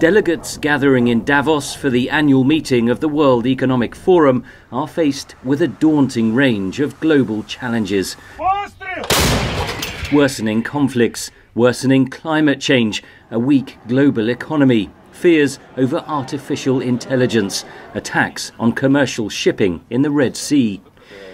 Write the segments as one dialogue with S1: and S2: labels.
S1: Delegates gathering in Davos for the annual meeting of the World Economic Forum are faced with a daunting range of global challenges. Worsening conflicts, worsening climate change, a weak global economy, fears over artificial intelligence, attacks on commercial shipping in the Red Sea.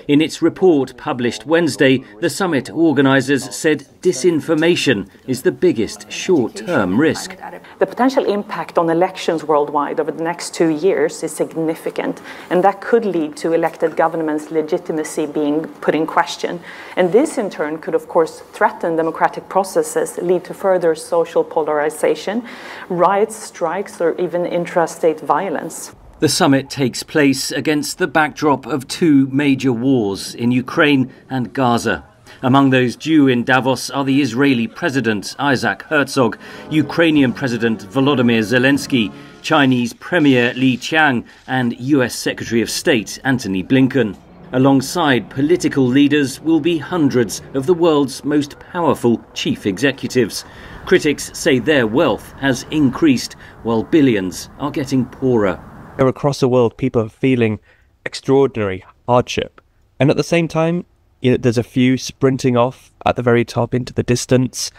S1: In its report published Wednesday, the summit organisers said disinformation is the biggest short-term risk.
S2: The potential impact on elections worldwide over the next 2 years is significant, and that could lead to elected governments' legitimacy being put in question. And this, in turn, could, of course, threaten democratic processes, lead to further social polarization, riots, strikes, or even intrastate violence.
S1: The summit takes place against the backdrop of two major wars in Ukraine and Gaza. Among those due in Davos are the Israeli President Isaac Herzog, Ukrainian President Volodymyr Zelensky, Chinese Premier Li Qiang, and US Secretary of State Antony Blinken. Alongside political leaders will be hundreds of the world's most powerful chief executives. Critics say their wealth has increased while billions are getting poorer.
S3: Across the world, people are feeling extraordinary hardship. And at the same time, there's a few sprinting off at the very top into the distance.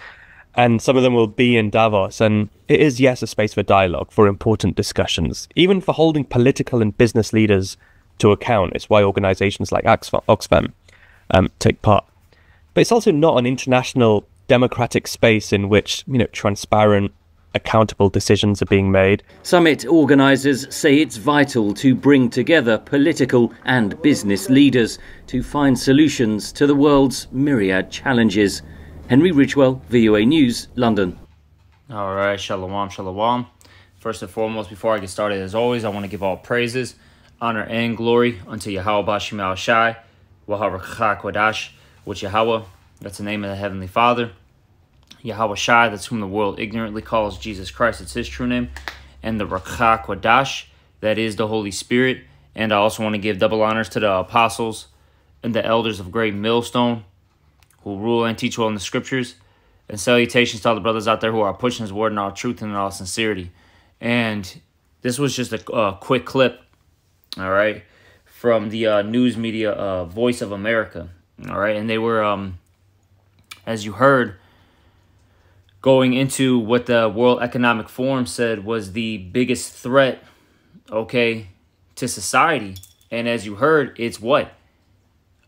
S3: And some of them will be in Davos. And it is, yes, a space for dialogue, for important discussions, even for holding political and business leaders to account. It's why organizations like Oxfam take part. But it's also not an international democratic space in which, transparent, accountable decisions are being made.
S1: Summit organisers say it's vital to bring together political and business leaders to find solutions to the world's myriad challenges. Henry Ridgewell, VOA News, London.
S4: All right, shalom, shalom. First and foremost, before I get started, as always, I want to give all praises, honor, and glory unto Yahweh Bashim Al Shai, Waharakha Kwadash, which Yahweh, that's the name of the Heavenly Father. Yahweh Shai, that's whom the world ignorantly calls Jesus Christ, it's his true name. And the Rakha Kwadash, that is the Holy Spirit. And I also want to give double honors to the apostles and the elders of Great Millstone, who rule and teach well in the scriptures. And salutations to all the brothers out there who are pushing his word in all truth and in all sincerity. And this was just a quick clip, all right, from the news media Voice of America, all right. And they were, as you heard, going into what the World Economic Forum said was the biggest threat, okay, to society. And as you heard, it's what?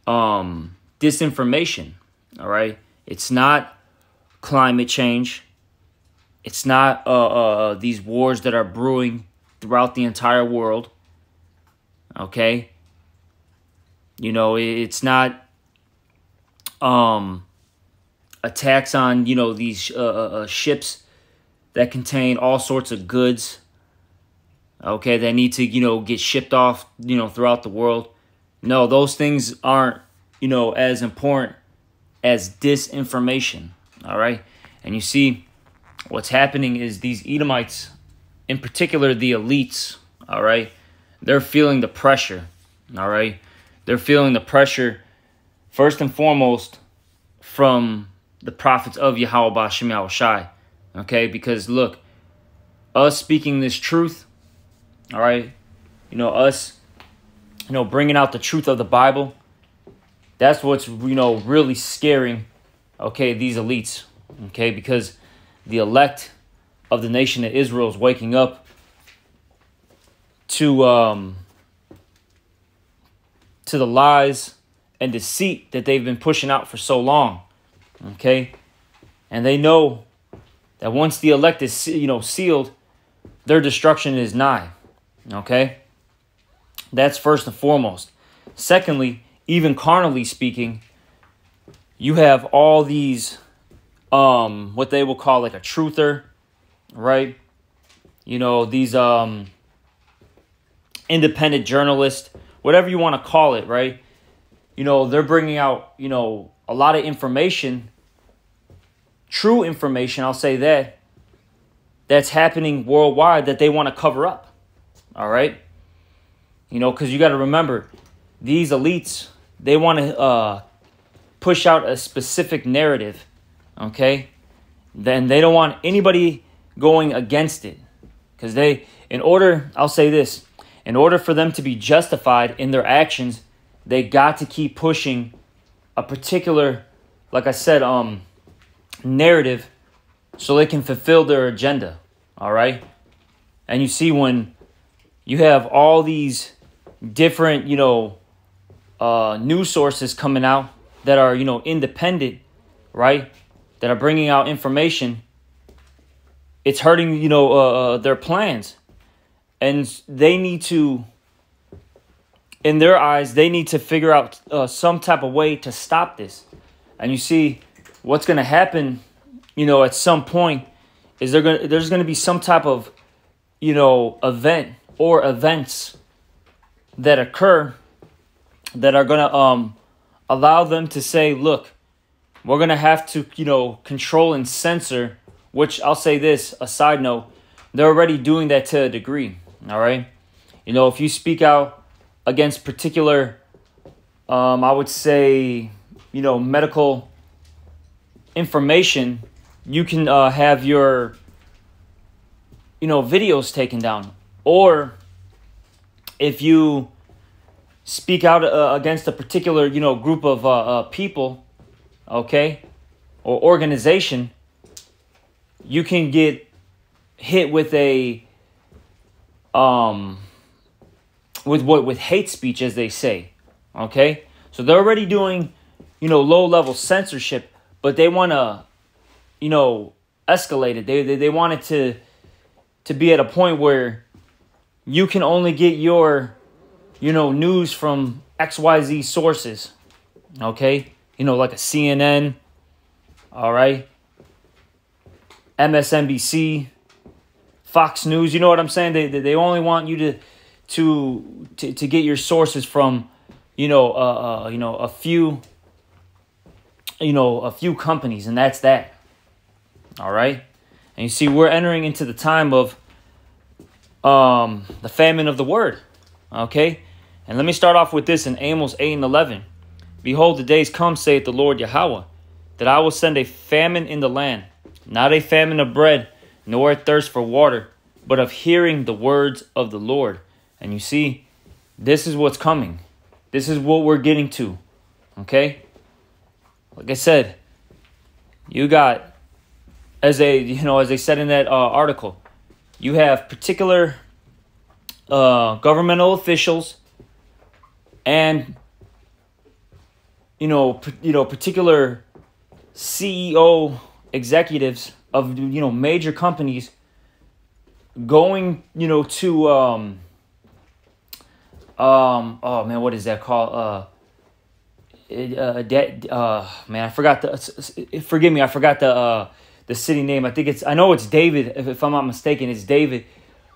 S4: Disinformation, all right? It's not climate change. It's not these wars that are brewing throughout the entire world, okay? It's not attacks on, these ships that contain all sorts of goods, okay, that need to, get shipped off, throughout the world. No, those things aren't, as important as disinformation, all right? And you see, what's happening is these Edomites, in particular the elites, all right, they're feeling the pressure, all right? They're feeling the pressure, first and foremost, from the prophets of Yahweh Bashim Al Shai, okay? Because look, us speaking this truth, all right, us, bringing out the truth of the Bible, that's what's, really scaring, okay, these elites, okay? Because the elect of the nation of Israel is waking up to the lies and deceit that they've been pushing out for so long. Okay, and they know that once the elect is, sealed, their destruction is nigh. Okay, that's first and foremost. Secondly, even carnally speaking, you have all these, what they will call like a truther, right? These independent journalists, whatever you want to call it, right? They're bringing out, a lot of information, true information, I'll say that's happening worldwide that they want to cover up, all right? Because you got to remember, these elites, they want to push out a specific narrative, okay? Then they don't want anybody going against it, Because I'll say this, in order for them to be justified in their actions, they got to keep pushing a particular, like I said, narrative so they can fulfill their agenda. All right. And you see, when you have all these different, news sources coming out that are, independent, right, that are bringing out information, it's hurting, their plans. And they need to, in their eyes, they need to figure out some type of way to stop this. And you see, what's going to happen, at some point is there's going to be some type of, event or events that occur that are going to allow them to say, look, we're going to have to, control and censor, which I'll say this, a side note, they're already doing that to a degree. All right. If you speak out against particular, I would say, medical information, you can have your, videos taken down. Or if you speak out against a particular, group of people, okay, or organization, you can get hit with with hate speech, as they say. Okay, so they're already doing, low level censorship, but they want to, escalate it. They want it to be at a point where you can only get your, news from XYZ sources. Okay, like a CNN. All right. MSNBC, Fox News, you know what I'm saying? They only want you to get your sources from, a few companies, and that's that. All right. And you see, we're entering into the time of the famine of the word. Okay. And let me start off with this in Amos 8:11. Behold, the days come, saith the Lord Yahweh, that I will send a famine in the land, not a famine of bread, nor a thirst for water, but of hearing the words of the Lord. And you see, this is what's coming. This is what we're getting to. Okay? Like I said, you got, as they said in that article, you have particular governmental officials and particular CEO executives of major companies going to oh man, what is that called? Man, I forgot forgive me, I forgot the city name. I know it's David, if I'm not mistaken. It's David.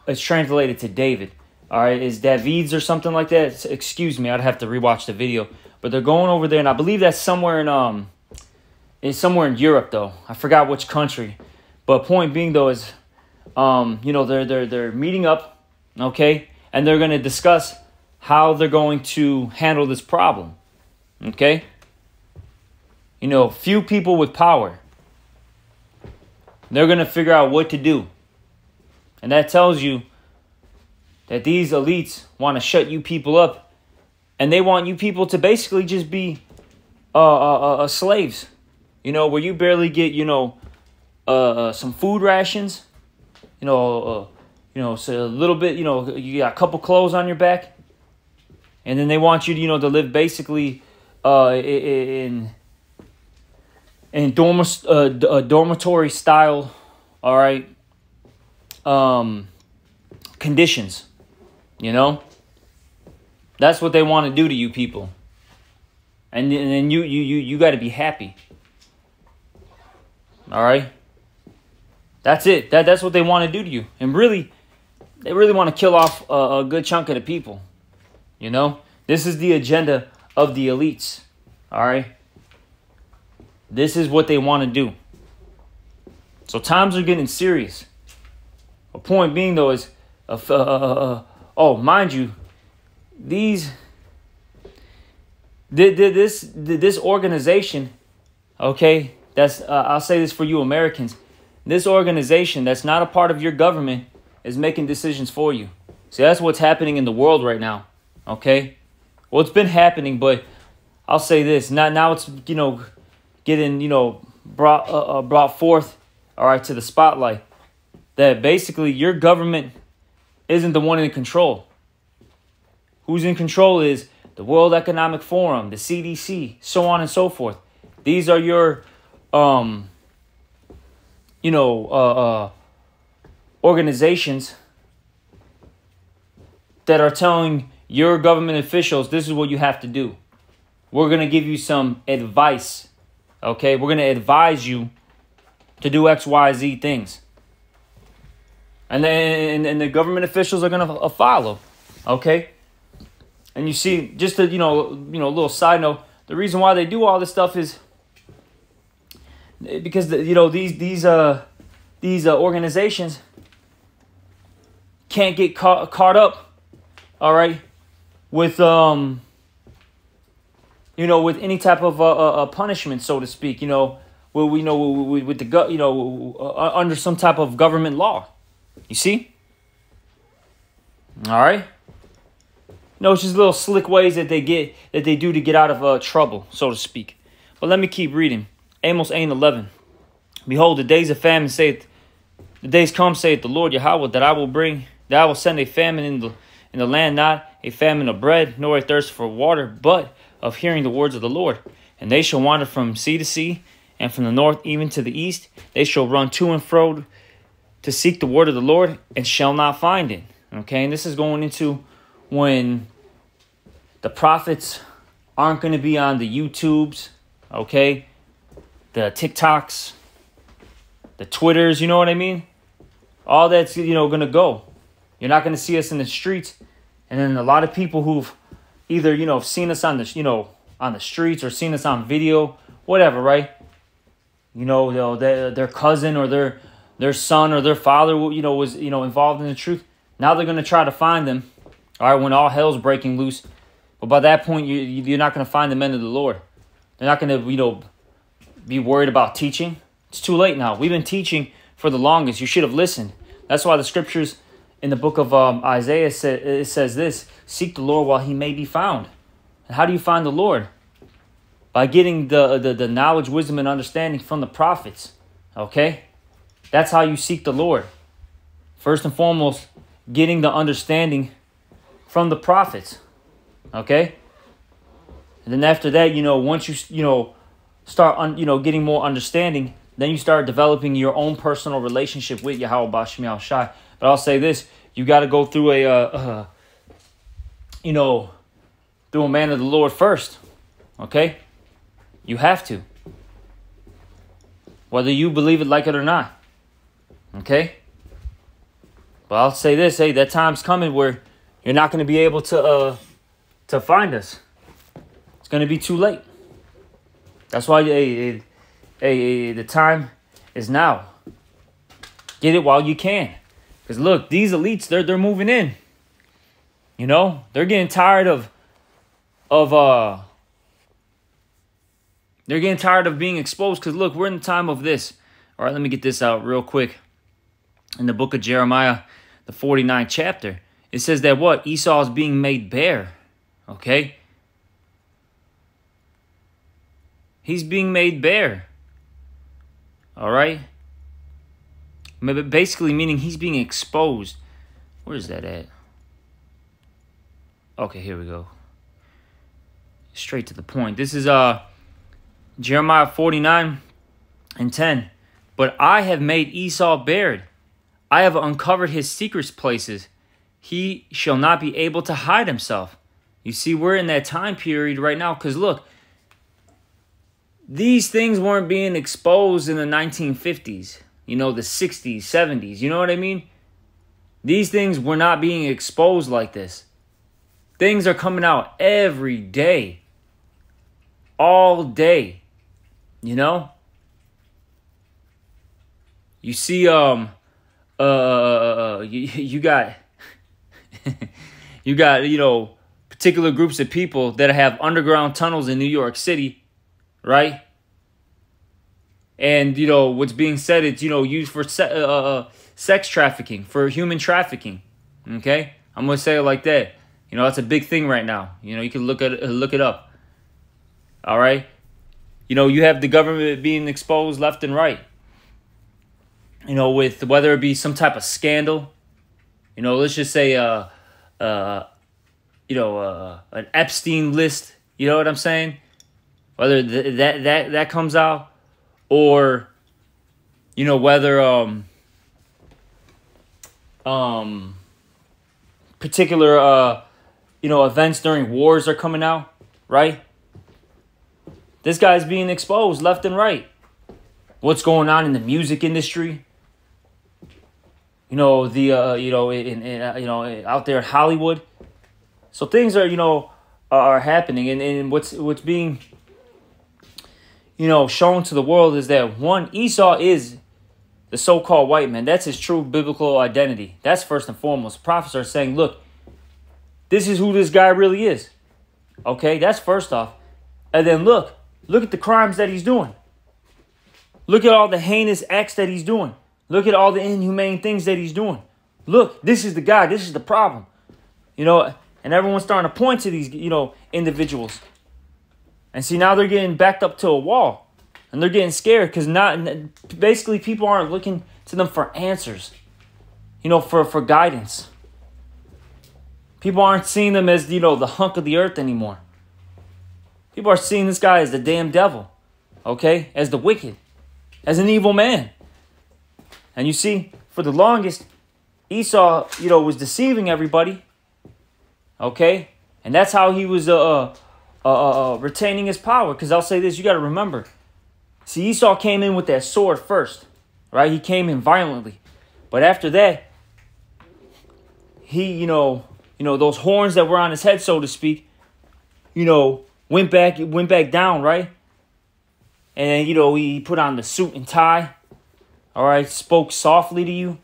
S4: It's translated to David. All right, it's Davids or something like that. Excuse me, I'd have to rewatch the video. But they're going over there, and I believe that's somewhere in it's somewhere in Europe, though. I forgot which country. But point being, though, is they're meeting up, okay, and they're going to discuss how they're going to handle this problem. Okay? Few people with power, they're going to figure out what to do. And that tells you that these elites want to shut you people up, and they want you people to basically just be slaves. Where you barely get, some food rations, so a little bit, you got a couple clothes on your back, and then they want you to, to live basically in dormitory style, all right, conditions. That's what they want to do to you people, and then you got to be happy. All right, that's it. That's what they want to do to you, and really, they really want to kill off a good chunk of the people. This is the agenda of the elites. All right, this is what they want to do. So times are getting serious. A point being, though, is mind you, this organization, okay, that's I'll say this for you Americans, this organization that's not a part of your government, is making decisions for you. See, that's what's happening in the world right now. Okay? Well, it's been happening, but I'll say this. Now it's, getting, brought forth, all right, to the spotlight. That basically your government isn't the one in control. Who's in control is the World Economic Forum, the CDC, so on and so forth. These are your, organizations that are telling your government officials, this is what you have to do. We're going to give you some advice, okay? We're going to advise you to do X, Y, Z things. And then and the government officials are going to follow, okay? And you see, just a little side note, the reason why they do all this stuff is because these organizations can't get caught up, all right, with with any type of punishment, so to speak, with the under some type of government law. You see? All right. It's just little slick ways that they do to get out of trouble, so to speak. But let me keep reading. Amos 8:11. Behold, the days of famine saith, the days come, saith the Lord Yahweh, that I will send a famine in the land, not a famine of bread, nor a thirst for water, but of hearing the words of the Lord. And they shall wander from sea to sea, and from the north even to the east. They shall run to and fro to seek the word of the Lord, and shall not find it. Okay, and this is going into when the prophets aren't going to be on the YouTubes, okay, the TikToks, the Twitters, you know what I mean? All that's, going to go. You're not going to see us in the streets. And then a lot of people who've either, seen us on the, on the streets or seen us on video, whatever, right? Their cousin or their son or their father, was, involved in the truth. Now they're going to try to find them, all right, when all hell's breaking loose. But by that point, you're not going to find the men of the Lord. They're not going to, be worried about teaching. It's too late now. We've been teaching for the longest. You should have listened. That's why the scriptures in the book of Isaiah it says this: seek the Lord while he may be found. And how do you find the Lord? By getting the knowledge, wisdom, and understanding from the prophets. Okay? That's how you seek the Lord. First and foremost, getting the understanding from the prophets. Okay? And then after that, once you, start, getting more understanding, then you start developing your own personal relationship with Yahweh Bashim Yahweh Shai. But I'll say this, you got to go through through a man of the Lord first. Okay? You have to. Whether you believe it, like it or not. Okay? But I'll say this, hey, that time's coming where you're not going to be able to find us. It's going to be too late. That's why the time is now. Get it while you can. Because look, these elites, they're moving in. They're getting tired of they're getting tired of being exposed. Because look, we're in the time of this. All right, let me get this out real quick. In the book of Jeremiah, the 49th chapter, it says that what? Esau is being made bare. Okay? He's being made bare. All right? Basically meaning he's being exposed. Where's that at? Okay, here we go. Straight to the point. This is Jeremiah 49:10. But I have made Esau bared. I have uncovered his secret places. He shall not be able to hide himself. You see, we're in that time period right now. Because look, these things weren't being exposed in the 1950s. The 60s, 70s. You know what I mean? These things were not being exposed like this. Things are coming out every day. All day. You see, you got, particular groups of people that have underground tunnels in New York City, right? And, what's being said, it's, used for sex trafficking, for human trafficking. Okay? I'm going to say it like that. You know, that's a big thing right now. You know, you can look it up. All right? You know, you have the government being exposed left and right. You know, with whether it be some type of scandal. You know, let's just say an Epstein list. You know what I'm saying? Whether that comes out, or you know, whether particular events during wars are coming out, right? This guy's being exposed left and right. What's going on in the music industry? You know, the out there in Hollywood. So things are happening, and what's being shown to the world is that one, Esau is the so-called white man. That's his true biblical identity. That's first and foremost. Prophets are saying, look, this is who this guy really is. Okay, that's first off. And then look at the crimes that he's doing. Look at all the heinous acts that he's doing. Look at all the inhumane things that he's doing. Look, this is the guy. This is the problem. And everyone's starting to point to these, individuals. And see, now they're getting backed up to a wall. And they're getting scared because basically people aren't looking to them for answers, for guidance. People aren't seeing them as, the hunk of the earth anymore. People are seeing this guy as the damn devil, okay? As the wicked, as an evil man. And you see, for the longest, Esau, was deceiving everybody, okay? And that's how he was retaining his power. Because I'll say this, you got to remember. See, Esau came in with that sword first, right? He came in violently. But after that, he, those horns that were on his head, so to speak, went back down, right? And then, he put on the suit and tie, all right? Spoke softly to you,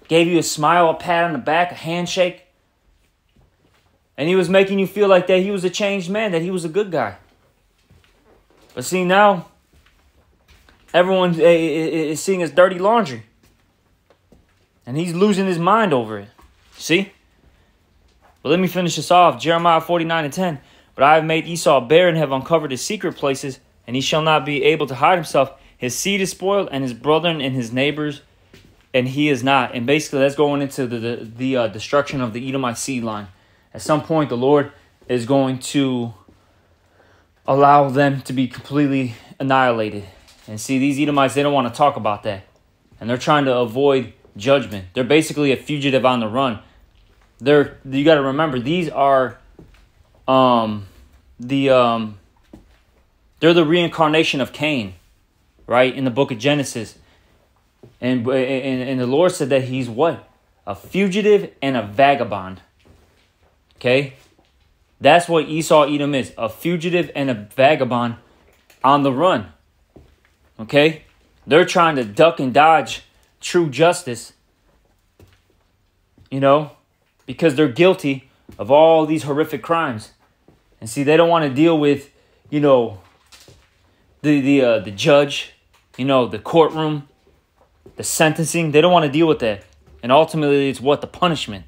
S4: gave you a smile, a pat on the back, a handshake. And he was making you feel like that he was a changed man, that he was a good guy. But see, now, everyone is seeing his dirty laundry. And he's losing his mind over it. See? But let me finish this off. Jeremiah 49:10. But I have made Esau bare and have uncovered his secret places, and he shall not be able to hide himself. His seed is spoiled, and his brethren and his neighbors, and he is not. And basically, that's going into the destruction of the Edomite seed line. At some point, the Lord is going to allow them to be completely annihilated. And see, these Edomites, they don't want to talk about that. And they're trying to avoid judgment. They're basically a fugitive on the run. You got to remember, these are they're the reincarnation of Cain, right? In the book of Genesis. And the Lord said that he's what? A fugitive and a vagabond. Okay? That's what Esau Edom is. A fugitive and a vagabond on the run. Okay? They're trying to duck and dodge true justice. Because they're guilty of all these horrific crimes. And see, they don't want to deal with, the judge, the courtroom, the sentencing. They don't want to deal with that. And ultimately, it's what? The punishment.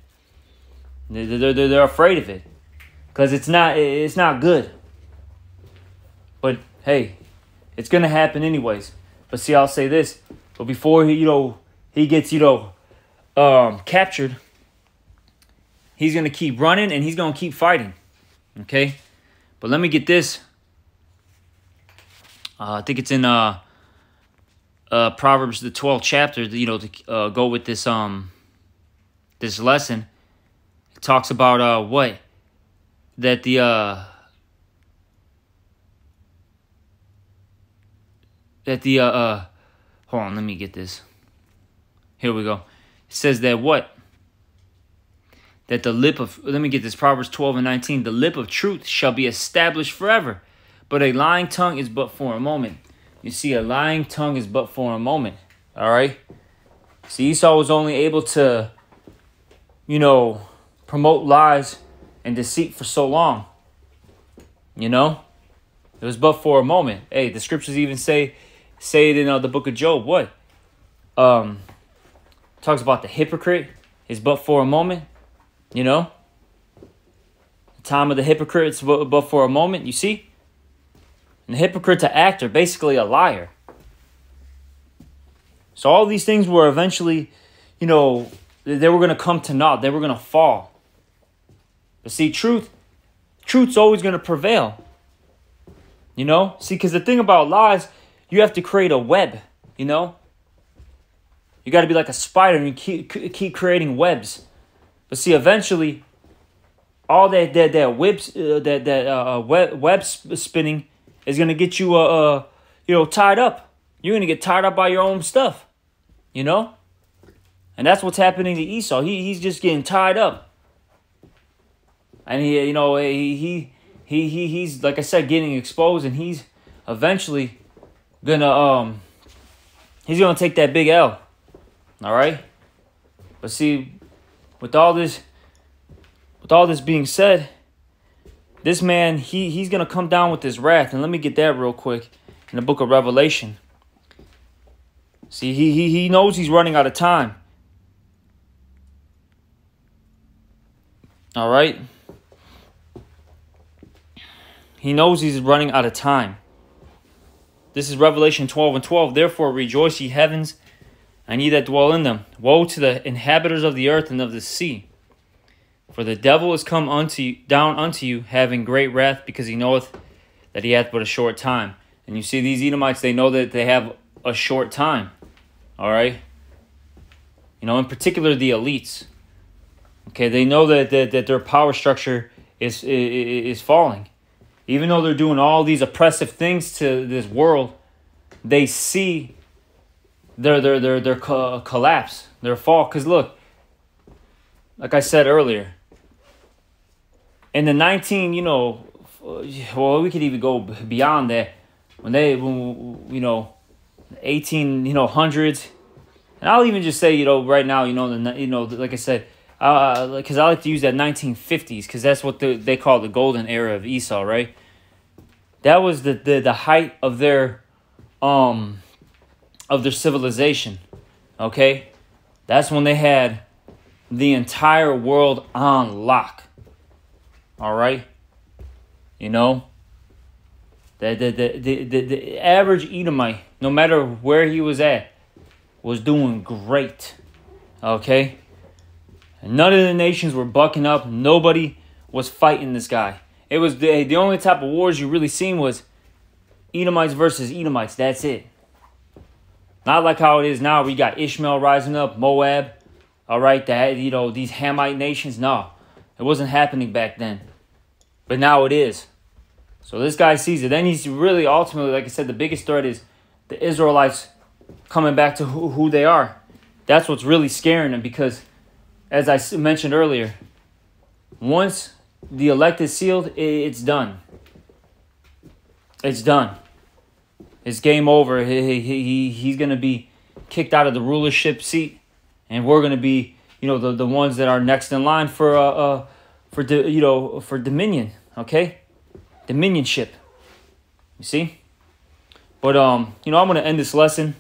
S4: They're afraid of it. Because it's not good. But, hey, it's going to happen anyways. But see, I'll say this. But before he gets, captured, he's going to keep running and he's going to keep fighting. Okay? But let me get this. I think it's in Proverbs, the 12th chapter, to go with this this lesson. It talks about what? That hold on, let me get this. Here we go. It says that what? That the lip of, let me get this, Proverbs 12:19. The lip of truth shall be established forever, but a lying tongue is but for a moment. You see, a lying tongue is but for a moment. All right? See, Esau was only able to, promote lies and deceit for so long. It was but for a moment. Hey, the scriptures even say it in the book of Job. What? Talking talks about the hypocrite is but for a moment, you know. The time of the hypocrite is but for a moment, you see. And the hypocrite's an actor, basically a liar. So all these things were eventually, you know, they were going to come to naught. They were going to fall. But see, truth's always going to prevail. You know? See, because the thing about lies, you have to create a web, you know? You got to be like a spider and you keep creating webs. But see, eventually, all that web spinning is going to get you, you know, tied up. You're going to get tied up by your own stuff, you know? And that's what's happening to Esau. He's just getting tied up. And he, you know, he's like I said, getting exposed, and he's eventually gonna take that big L. All right? But see, with all this being said, this man, he's gonna come down with his wrath. And let me get that real quick in the book of Revelation. See, he knows he's running out of time. All right? He knows he's running out of time. This is Revelation 12:12. Therefore rejoice, ye heavens, and ye that dwell in them. Woe to the inhabitants of the earth and of the sea. For the devil is come down unto you, having great wrath, because he knoweth that he hath but a short time. And you see, these Edomites, they know that they have a short time. All right? You know, in particular, the elites. Okay, they know that their power structure is falling. Even though they're doing all these oppressive things to this world, they see their collapse, their fall. Because look, like I said earlier, in the well, we could even go beyond that. When 1800s, and I'll even just say, you know, right now, like I said, because I like to use that 1950s, because that's what they call the golden era of Esau, right? That was the height of their civilization. Okay, that's when they had the entire world on lock. All right, you know, the average Edomite, no matter where he was at, was doing great. Okay. None of the nations were bucking up. Nobody was fighting this guy. It was the only type of wars you really seen was Edomites versus Edomites. That's it. Not like how it is now. We got Ishmael rising up, Moab. All right, these Hamite nations. No, it wasn't happening back then. But now it is. So this guy sees it. Then he's really ultimately, like I said, the biggest threat is the Israelites coming back to who they are. That's what's really scaring them, because as I mentioned earlier, once the elect is sealed, it's done. It's done. It's game over. He's going to be kicked out of the rulership seat, and we're going to be, the ones that are next in line for dominion. Okay, dominionship. You see, but I'm going to end this lesson.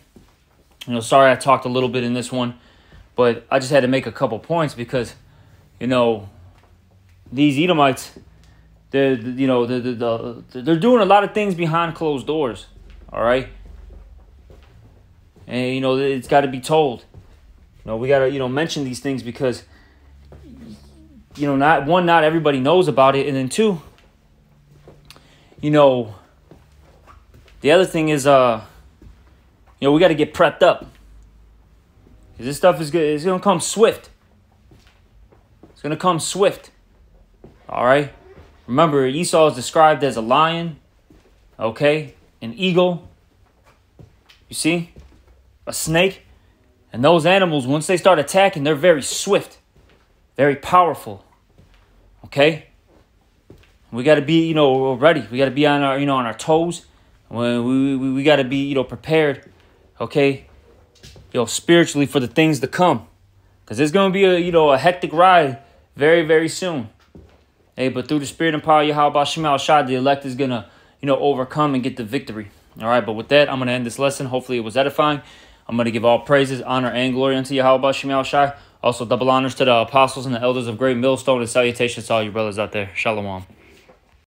S4: Sorry I talked a little bit in this one. But I just had to make a couple points because, these Edomites, they're doing a lot of things behind closed doors. All right. And, it's got to be told. We got to, mention these things because, not everybody knows about it. And then two, the other thing is, we got to get prepped up. This stuff is good. It's going to come swift. It's going to come swift. All right. Remember, Esau is described as a lion. Okay. An eagle. You see? A snake. And those animals, once they start attacking, they're very swift. Very powerful. Okay. We got to be, ready. We got to be on our, on our toes. We got to be, prepared. Okay. Spiritually for the things to come. Because it's going to be a hectic ride very, very soon. Hey, but through the spirit and power of Yahweh Shema Shai, the elect is going to, overcome and get the victory. All right, but with that, I'm going to end this lesson. Hopefully it was edifying. I'm going to give all praises, honor, and glory unto Yahweh Shemel Shai. Also, double honors to the apostles and the elders of Great Millstone, and salutations to all you brothers out there. Shalom.